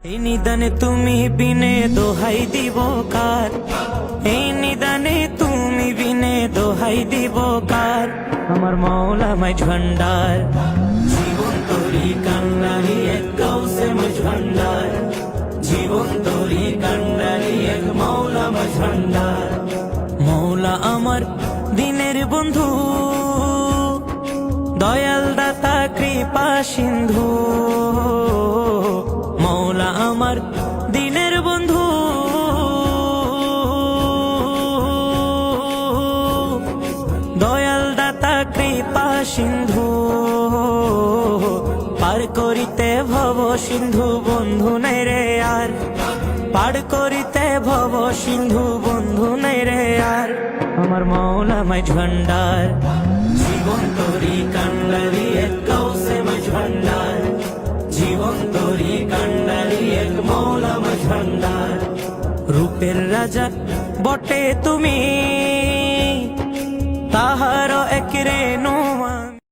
এই নিদানে তুমি বিনে দোহাই দিব কার, এই নিদানে তুমি বিনে দোহাই দিব কার। আমার মৌলা মাঝ ভান্ডার, জীবন তোরি কান্নারি এক গাউসে মাঝ ভান্ডার, জীবন তোরি কান্নারি এক মৌলা মাঝ ভান্ডার। মৌলা আমার দিনের বন্ধু, দয়াল দাতা কৃপা সিন্ধু। মৌলা আমার দিনের বন্ধু, দয়াল দাতা কৃপা সিন্ধু। পার করিতে ভব সিন্ধু বন্ধু নাই রে আর, পার করিতে ভব সিন্ধু বন্ধু নাই রে আর। আমার মৌলা মাঝ ভান্ডার, জীবন তোরি কান্ডারি এক গাউসে মাঝ ভান্ডার, জীবন তোরি কান্ডারি এক মৌলা মাঝ ভান্ডার। রূপের রাজা বটে তুমি, তাহার এক রে